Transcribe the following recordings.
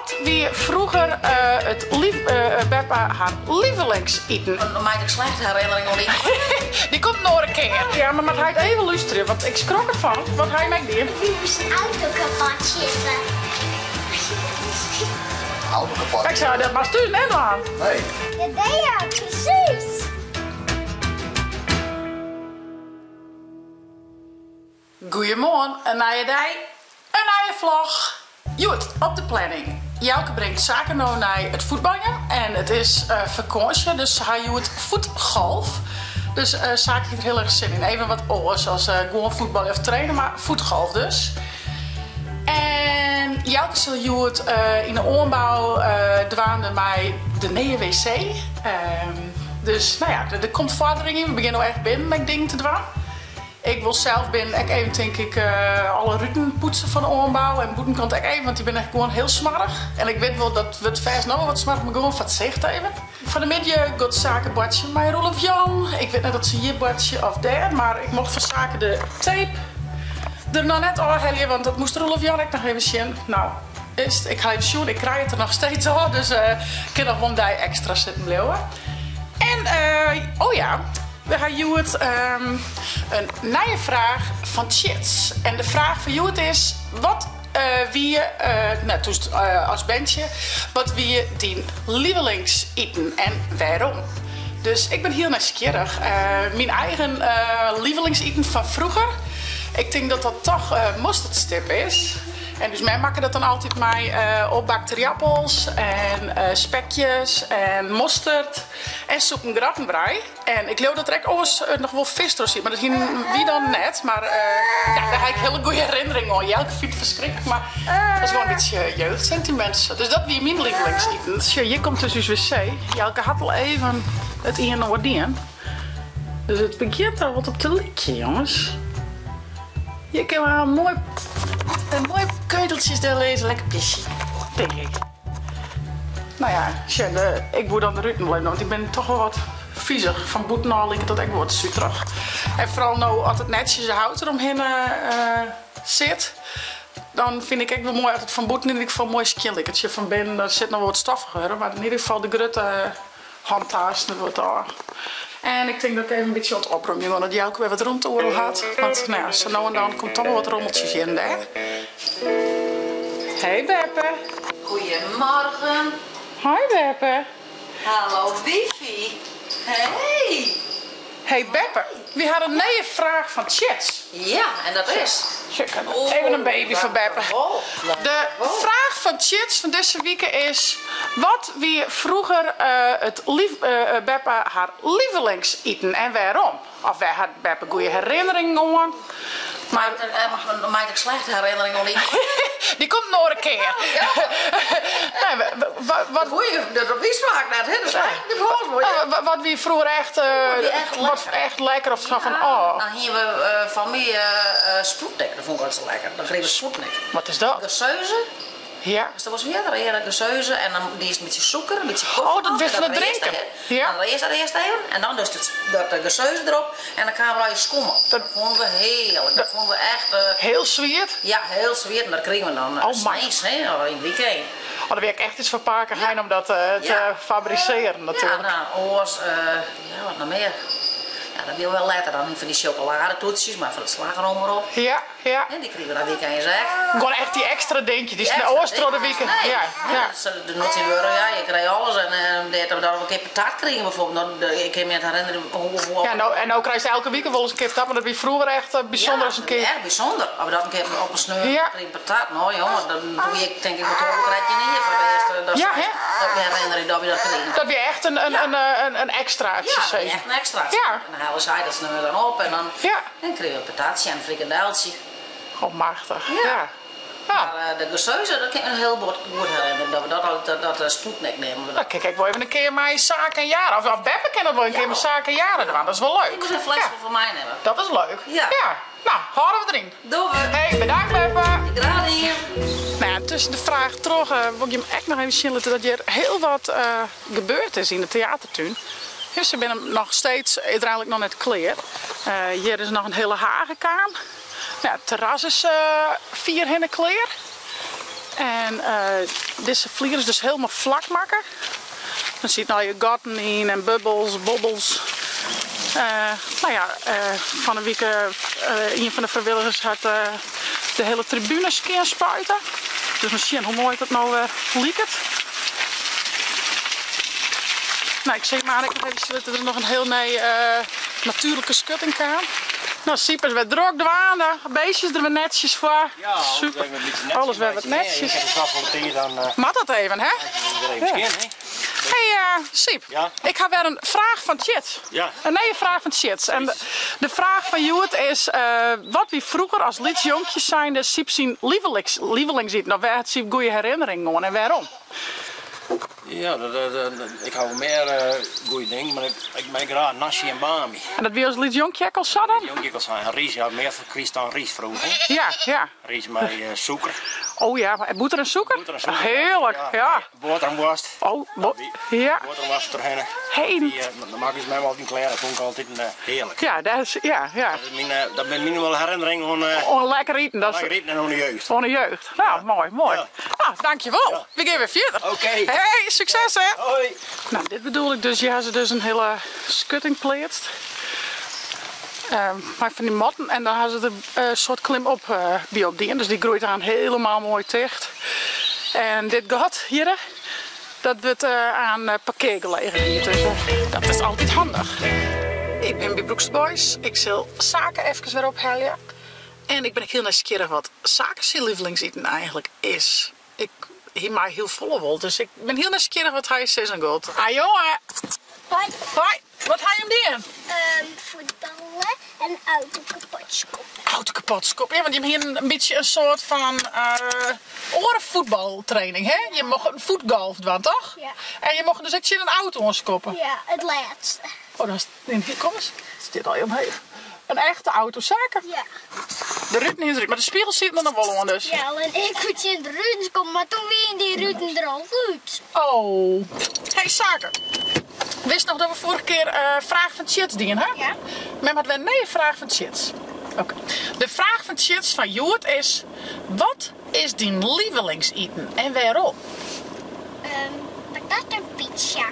Wat wie vroeger Beppe haar lievelingseten? Dan maak ik slechte herinneringen niet. Die komt nog een keer. Ja, maar hij het even luisteren, want ik schrok ervan. Wat hij maakt die? Die moest een auto kapot zitten. Auto kapot. Ik zei, dat was dus net aan. Nee. Dat deed je, precies. Goedemorgen, een nieuwe dag, een nieuwe vlog. Goed, op de planning. Jouke brengt zaken nou naar het voetballen en het is vakantie, dus hij doet voetgolf. Dus zaken heeft er heel erg zin in. Even wat oors, zoals gewoon voetbal of trainen, maar voetgolf dus. En Jouke zal Joet in de oorbouw dwaande mij de nieuwe wc. Dus nou ja, er komt vordering in. We beginnen al echt binnen met dingen te dwaan. Ik wil zelf binnen even denk ik alle ruiten poetsen van de oorbouw. En boeten kan het even, want die ben echt gewoon heel smarrig. En ik weet wel dat we het vers nog wel wat smarrig, maar gewoon wat zegt even. Van de midden gaat zakenbordje met Rolf Jan. Ik weet niet dat ze hier bordje of daar, maar ik mocht van zaken de tape er nog net afhalen, want dat moest Rolf Jan ik nog even zien. Nou, ik ga even zien, ik krijg het er nog steeds al, dus ik kan nog wel die extra zitten blijven. En oh ja, we gaan Joet een nieuwe vraag van Chits. En de vraag van Joet is: wat wie als bandje, wat wie die lievelingseten en waarom? Dus ik ben heel nieuwsgierig. Mijn eigen lievelingseten van vroeger. Ik denk dat dat toch mosterdstip is. En dus mij maken dat dan altijd mee opbakte appels en spekjes en mosterd en soepengrattenbrei. En ik geloof dat er ook nog wel vis door zit, maar dat hier wie dan net. Maar ja, daar heb ik hele goede herinneringen aan. Jelke vindt het verschrikkelijk, maar dat is gewoon een beetje jeugdsentiment. Dus dat wie mijn lievelingseten. Dus je komt dus wc. Jelke had al even het een en wat dien. Dus het begint al wat op te likje, jongens. Je kan wel een mooi keuteltjes daar lezen, lekker pisje, denk ik. Nou ja, ik moet dan de ruiten blijven, want ik ben toch wel wat viezig. Van boeten al ik dat ik word zuurig. En vooral nou als het netjes hout eromheen zit, dan vind ik echt wel mooi als het van boeten in ieder geval mooi skillikkertje van binnen. Daar zit nog wat stoffiger, maar in ieder geval de grutte handtaas wordt daar. En ik denk dat ik even een beetje aan het opruimen, want dat jij ook weer wat rondtoren had. Want nou ja, zo nou en dan komt toch wel wat rommeltjes in daar. Hey Beppe. Goedemorgen. Hoi Beppe. Hallo Wifi. Hey. Hey Beppe, we hadden een nieuwe vraag van Chits. Ja, en dat is? Even een baby van Beppe. De vraag van Chits van deze week is: wat wie vroeger Beppe haar lievelingseten en waarom? Of wij had Beppe goede herinneringen aan? Maar dan maak ik slechte herinneringen niet. Die komt nog een keer. Ja. Nee, wat Goeie, dat is vaak net, hè? Dat is echt wat wie vroeger echt lekker of zo van oh. Dan hier we van mij Sputnik, dat vond ik wel zo lekker. Dan kregen we Sputnik. Wat is dat? Geseuze. Ja. Dus dat was weer een geseuze en dan die is een beetje suiker, een beetje koffie. Oh, dat wist we drinken. Ja. Dan eerst even en dan dus dat geseuze erop en dan gaan we je schommel. Dat vonden we heerlijk. Dat vonden we echt. Heel zwiert? Ja, heel zwiert en dat kregen we dan steeds in het weekend. Oh, daar wil ik echt iets van pakken heen om dat te fabriceren natuurlijk. Ja, nou, oors, wat nog meer. Ja, dat wil wel lekker dan, niet van die chocoladetoetjes, maar van het slagroom erop. Ja, ja. En die kregen we dan weekend zeg. Gewoon echt die extra dingetje, die oorstro de weekend. Nee, ja. De nottie euro, ja, je kreeg alles en dat we dan een keer patat kregen bijvoorbeeld. Ik kan me het herinneren hoe. Ja, nou, en ook krijg je elke week wel eens een keer patat, maar dat was vroeger echt bijzonder als een keer. Echt bijzonder. Als we dat een keer op een sneur kregen patat, nou jongen, dan doe je denk ik wat overkrijg je niet voor de eerste. Dat me herinnering dat we dat kregen. Dat weer echt een extraatje. Ja, echt een extraatje. Ja. En dan halen zij dat sneur dan op en dan kregen we een patatje en een frikandeltje. Oh, machtig. Ja. Maar de geseuze, dat kan ik me heel goed herinneren. Dat we Sputnik nemen. Dan kijk ik wel even een keer mijn zaken en jaren. Of Beppe kan dat wel een keer mijn zaken en jaren doen. Dat is wel leuk. Ik moet een fles van mij nemen. Dat is leuk. Ja. Nou, houden we erin. Doen we. Hey, bedankt Beppe. Graag hier. Nou ja, tussen de vraag terug wil ik je hem echt nog even zien dat er heel wat gebeurd is in de theatertuin. Dus ze zijn nog steeds uiteindelijk nog net klaar. Hier is nog een hele hagenkaan. Ja, het terras is 4 hinnen klaar. En deze vlier is dus helemaal vlak maken. Dan zit nou je gaten in en bubbels, bobbels. Nou ja, van een week een van de vrijwilligers had de hele tribune scan spuiten. Dus misschien hoe mooi dat nou liekt. Nou, ik zeg maar, ik heb even dat er nog een heel natuurlijke schutting kan. Nou, Siepers werd druk dwaan, beestjes er weer netjes voor. Ja, super. Alles weer wat netjes. Mat dat even, hè? Hey Siep, ja? ik heb weer een vraag van Chit. Ja. Een vraag van Chit. En de vraag van Joert is, wat wie vroeger als lidsjonkjes zijn de Siep zijn lievelings ziet. Nou, waar had Siep goede herinneringen aan en waarom? Ja, ik hou meer goede dingen, maar ik maak graag nasi en bami. En dat wie als lidsjonkje ook al zat dan? Jonkje al zijn. Ries had meer verkiest dan ries vroeger. Ja, ja. Ries met suiker. Oh ja, boter en suiker? Boter en suiker. Heerlijk, ja. Boterhamworst. Oh, ja. Boterhamworst erheen. Hey. Dan maak ik ze mij wel in kleren, dat vond ik altijd heerlijk. Ja, dat is, ja. Dat ben mijn wel herinnering aan... Oh, lekker eten. Dat is... Lekker eten en aan de jeugd. Van de jeugd. Nou, mooi. Ja. Nou, dankjewel. Ja. We gaan weer verder. Oké. Hey, succes hè. Hoi. Nou, dit bedoel ik dus. Je had ze dus een hele schutting plaatst. Maar van die matten en dan hadden ze er een soort klim op bij op die. Dus die groeit aan helemaal mooi dicht. En dit gat hier, dat wordt aan parkeer gelegen hier. Dus dat is altijd handig. Ik ben bij Broekse Boys. Ik zal zaken even weer ophalen. En ik ben heel nieuwsgierig wat zaken zijn lievelingseten eigenlijk is. Ik heb mij heel volle wol, dus ik ben heel nieuwsgierig wat hij zegt en goed. Ah jongen! Hoi. Hoi! Wat ga je hem doen? Voetballen en auto kapot skoppen. Auto kapot skoppen. Ja, want je hebt hier een beetje een soort van orenvoetbaltraining, hè? Je mag een voetgolf doen, toch? Ja. En je mag dus echt in een auto ontskoppen. Ja, het laatste. Oh, dat is... Hier, kom eens. Het zit al je omheen. Een echte autozaken. Ja. De ruiten is erin, maar de spiegel zit er nog wel aan dus. Ja, en ik moet in de ruiten komen, maar toen weer die ruiten er al uit. Oh. Hey, zaken. Wist nog dat we vorige keer vraag van Chits dienen, hè? Ja. Maar wat wij nee, vraag van Chits. Oké. De vraag van Chits van Joert is: wat is die lievelingseten en waarom? Patat en pizza.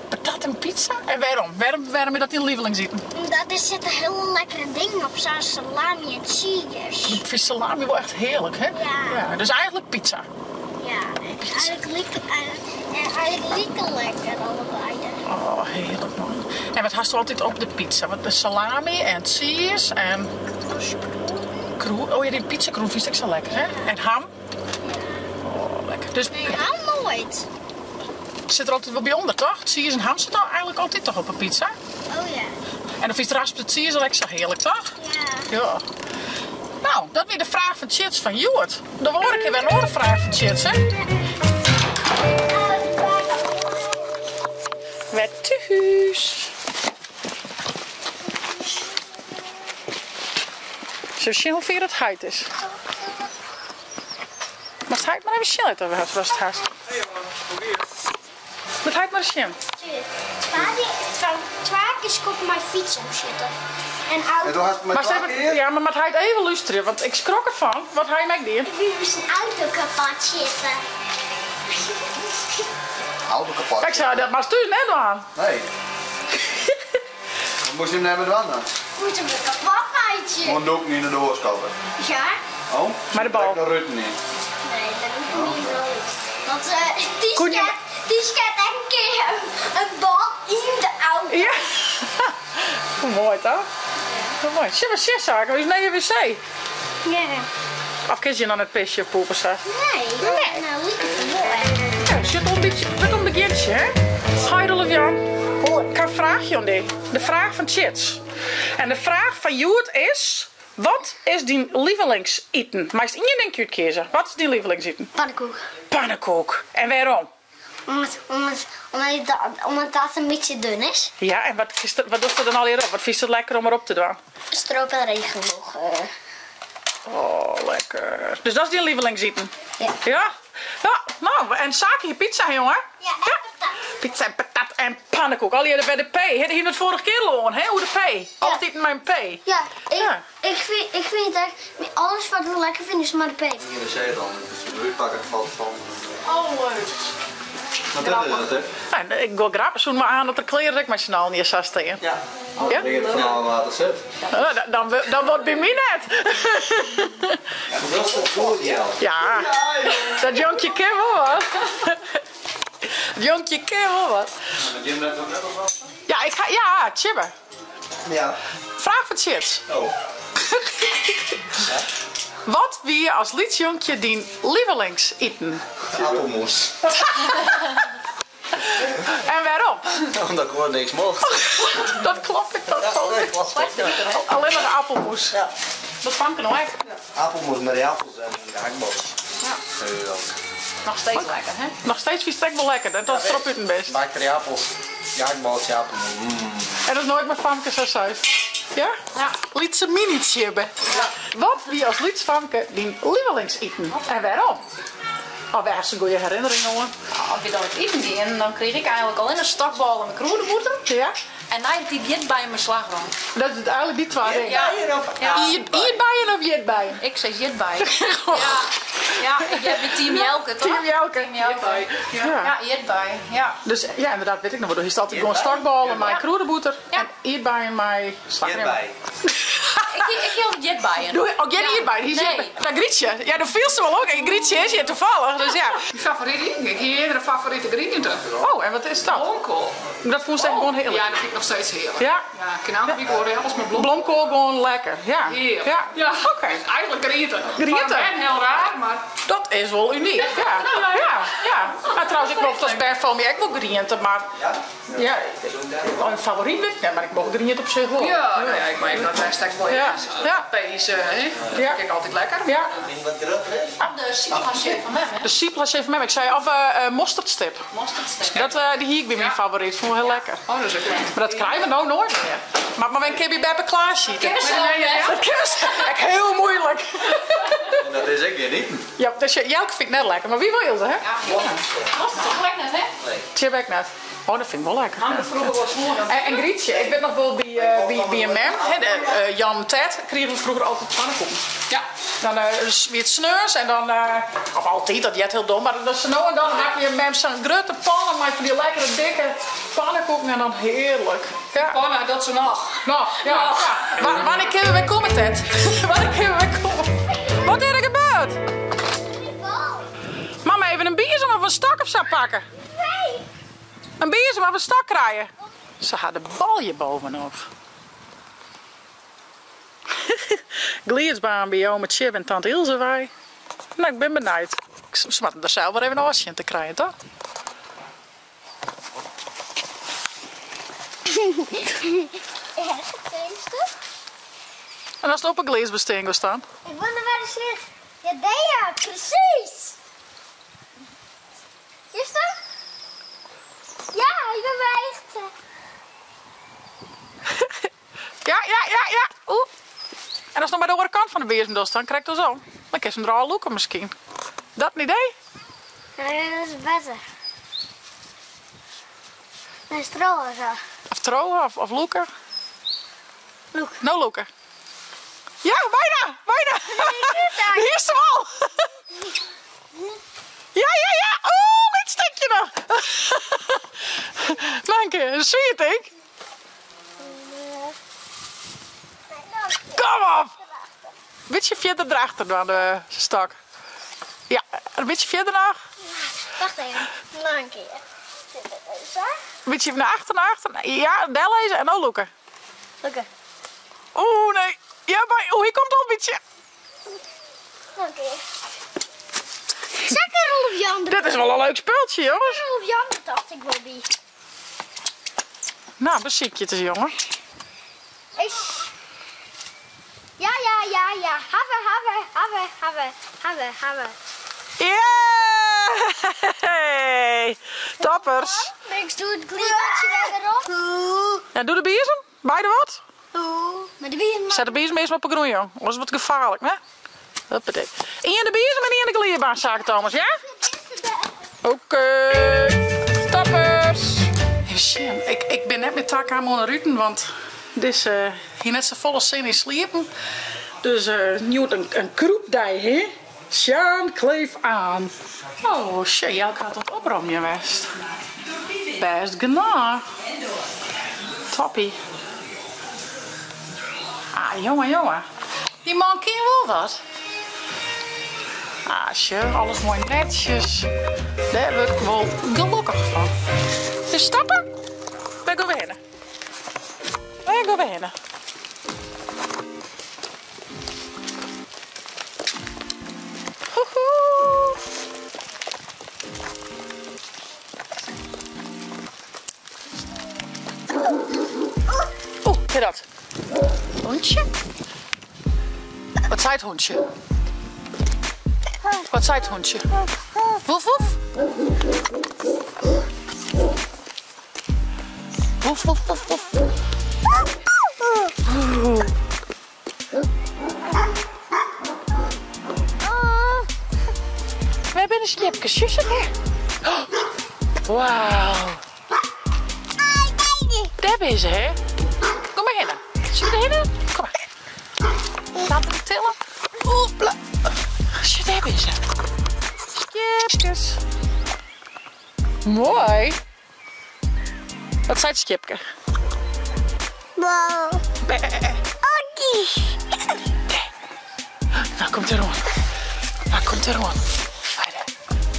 Patat en pizza? En waarom? Waarom is dat die lievelingseten? Omdat er zitten hele lekkere dingen op, zoals salami en cheese. Ik vind salami wel echt heerlijk, hè? Ja. Dus eigenlijk pizza. Ja, eigenlijk lekker allebei. Oh, heerlijk man. En wat hast je altijd op de pizza? Wat de salami en cheese en... Kroen. Oh ja, die pizzakroen vind ik zo lekker, hè? En ham. Oh, lekker. Dus Nee, ham nooit. zit er altijd wel bij onder, toch? Cheese en ham zit nou eigenlijk altijd toch op een pizza? Oh ja. En dan vind je raspte cheese lekker zo heerlijk, toch? Ja. Ja. Nou, dat weer de vraag van Chits van Joert. Dan hoor ik weer een andere vraag van Chits, hè? Met thuis. Zo zien hoe ver het height is. Maar het height maar even snel uit was het haast. Het height maar snel. Twee keer op mijn fiets op zitten. En Ja, maar het height even luisteren, want ik schrok ervan. Wat hij mij deed. Wie is een auto kapot zitten? Auto kapot. Ik zei dat maar stuur net aan. Nee. Dan moest je hem nemen dan? Moet hem kapot rijden. Moet ook niet naar de oorskopen. Ja? Oh? Maar de bal. De rutten niet. Nee, dat hoeft niet nooit. Want Kon je- die schiet een keer een bal in de auto. Ja. Mooi toch? Mooi. Zie maar zaken, we is naar je wc. Ja. Of kies je dan het pisje poepen zeg? Nee, nou lekker mooi. Ja, zit een beetje met een beginnetje, hè? Hi Jan. Ik heb een vraagje aan die. De vraag van Chits. En de vraag van Joert is: wat is die lievelingseten? Meest in je denk je het kiezen. Wat is die lievelingseten? Pannenkoek. Pannenkoek. En waarom? Omdat dat een beetje dun is. Ja, en wat doet er dan al hierop? Wat vind je het lekker om erop te doen? Stroop en regenboog. Oh, lekker. Dus dat is die lievelingseten? Ja. Ja? Ja, nou, en zaken je pizza, jongen? Ja, en patat. Pizza en patat. en pannenkoek. Al je bij de P. Heb je het vorige keer loon, hè? Hoe de P. Altijd mijn P. Ja, ik vind echt, alles wat ik lekker vind is maar de P. Hier de zee dan, dus de pakken valt van. Oh, leuk. Wat is dat, hè? Nou, ik wil grappen zoen maar aan dat er klerenrekmachinaal niet zou staan. Ja. Ja? Ik denk het van laten zitten. Dan wordt bij mij net. Dat is toch goed, ja. Ja, dat jonkje ken wel wat. Jonkje ken wel wat. Ja, ja, Chibbe. Ja. Vraag voor Chits. Oh. Wat wie je als liedjonkje die lievelingseten? Appelmoes. En waarom? Omdat ik gewoon niks mocht. Dat klopt, dat vond ik. Alleen maar appelmoes. Ja. Dat vang ik nog echt. Appelmoes met die appels en een gehaktbal. Ja. Nog steeds lekker, hè? Nog steeds vies trek wel lekker, dat is erop het best. Maak er die appels. Gehaktbaltje appelmoes. En dat is nooit meer famke zo zuid. Ja? Ja. Liet ze minietje hebben. Ja. Wat wie als lietsfamke die lievelingseten? En waarom? Oh, wij hebben een goede herinnering, jongen. Als je dan het eten ging, dan kreeg ik eigenlijk alleen een stokbal en een kroedenboter. Ja? En dan heb ik dit bij mijn slagroom. Dat is eigenlijk die twee dingen. Ja. Ietbijen of jetbijen? Ik zeg jetbijen. Ja, ik heb met Team Jelke, toch? Team Jelke. Team Jelke. Ja, jetbijen. Ja. Dus ja, inderdaad, weet ik nog wel. Dus je staat gewoon stokballen met kroedenboter en ietbijen met slagroom. Ik hield jetbijen. Oh, jij niet bij? Nee. Nou, Grietje. Ja, dat viel ze wel ook. En Grietje is hier toevallig, dus ja. Je favoriete? Ik heb eerder een favoriete grietje. Oh, en wat is dat? Blomkool. Dat vond ze echt gewoon heerlijk. Ja, dat vind ik nog steeds heerlijk. Ja? Ja, kanaal hoor alles met blom. Blomkool gewoon lekker. Ja. Heerlijk. Ja. Ja. Oké. Eigenlijk grietje. Grietje. En heel raar, maar... Dat is wel uniek. Ja. Ja. Nou, trouwens, ik mocht als Berfom ik wil griënten, maar... Ja. Een favoriet weet ik niet, maar ik mocht griënt op zich wel. Ja, nou ja, ik meen dat hij stek wel Ja. Ja. Pees, hè. Dat vind ik altijd lekker. Ja. De citrusje van mij, hè? De Sieplas heeft met me. Ik zei of mosterdstip. Mosterdstip. Die hier ik bij mijn favoriet. Vond ik heel lekker. Oh, dat is ook lekker. Maar dat krijgen we nou nooit meer. Maar een keer bij Beppe klaarschieten. Ken je ze al, hè? Dat kennen ze echt heel moeilijk. Dat is ik niet. Ja, dus Jelke vind ik net lekker. Maar wie wil ze, hè? Mosterd toch lekker, hè? Chip ik net. Oh, dat vind ik wel lekker. Handen vroeger was gewoon. En Grietje, ik weet nog wel bij een mem, Jan Ted, kregen we vroeger altijd pannenkoeken. Ja. Dan weer het sneurs en dan, of altijd, dat jet heel dom, maar dan zo nou en dan maak je een mem zo'n grote pannen, maar van die lekkere dikke pannenkoeken en dan heerlijk. Ja. Oh, dat zo nog. Nou, ja. Wanneer kunnen we komen, Ted? Wanneer kunnen we komen? Wat is er gebeurd? Mama, even een biersem of een stok of zo pakken. Nee. Een biersem of een stok krijgen. Ze had de balje bovenop. Gliedsbaan bij jou met Chip en tante Ilse wij. Nou, ik ben benieuwd. Ze moeten er zelf wel even een wasje in te krijgen, toch? En als het op een gleesbesting wil staan? Ik wonder waar de zit. Ja, daar, precies. Is dat? Ja, ik ben bij echt. Ja. Oeh. En als het nog maar de andere kant van de bezem dan staan, krijg ik dat zo. Dan kan je hem er al loeken misschien. Dat een idee? Ja, dat is beter. Dat is trouwens zo. Of trouwen of loeken? Loek. Nou loeken. Ja, bijna. Hier is hem al. Ja. Oeh, dit stukje nog. Dank je, zie je het, ik? Kom op. Een beetje verder erachter dan de stok. Ja, een beetje verder nog. Wacht even, nog een keer. Zo. Een beetje naar achter. Ja, daar lezen en nou loeken. Oké. Oeh, nee. Ja, maar hier komt al een beetje. Nog een keer. Zeg een Rolf Jan. Dit is wel een leuk speeltje, jongens. Rolf Jan, dacht ik wel bij. Nou, beziekje te jongen. Ja. Have. Yeah! Toppers. Ik doe het gliedertje weer erop. Ja, doe de biezen. Beide wat? Maar de bier Zet de biezen eerst maar op een groen, jong. Anders wordt het gevaarlijk, hè? Huppatee. Eén de biezen en één de glierbaan, Thomas, ja? Oké. Toppers. Even tak aan mijn ruiten, want dit is hier net zo volle zin in sliepen. Dus nu een kroepdij, hè? Sjaan, kleef aan. Oh, shit, jij gaat het opruimen geweest. Best genoeg. Toppie. Ah, jongen. Die man kan wel wat. Ah, shit, alles mooi netjes. Daar word ik wel gelukkig van. Dus stappen? Wij gaan beginnen. Hoehoe. Oeh, kijk dat. Hondje? Wat zei het hondje? Wat zei het hondje? Woef woef? Woef woef woef woef. We hebben een slipjes, zusje. Wauw. Daar ben je, hè? Kom maar heen. Zullen we heen? Kom maar. Laten we tillen. Oepla. Daar ben je. Skipjes. Mooi. Wat zei het skipje? Wow. Nou komt er rond.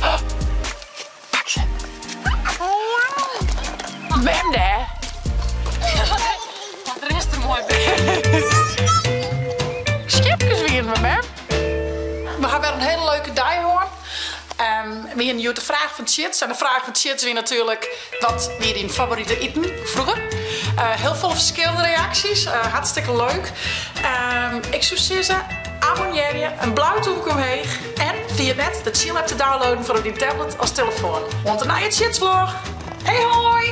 Oh. Pak ze. Bam daar. Wat is er mooi bij? Skipjes weer met me. We gaan weer een hele leuke dag horen. We hebben nu de vraag van Chits. En de vraag van Chits is natuurlijk: wat weer in favoriete eten vroeger? Heel veel verschillende reacties. Hartstikke leuk. Ik zou zeggen, abonneer je, een blauw duimpje omheen. En via net de Chill app te downloaden voor op die tablet als telefoon. Want een nieuwe Chits vlog. Hey hoi!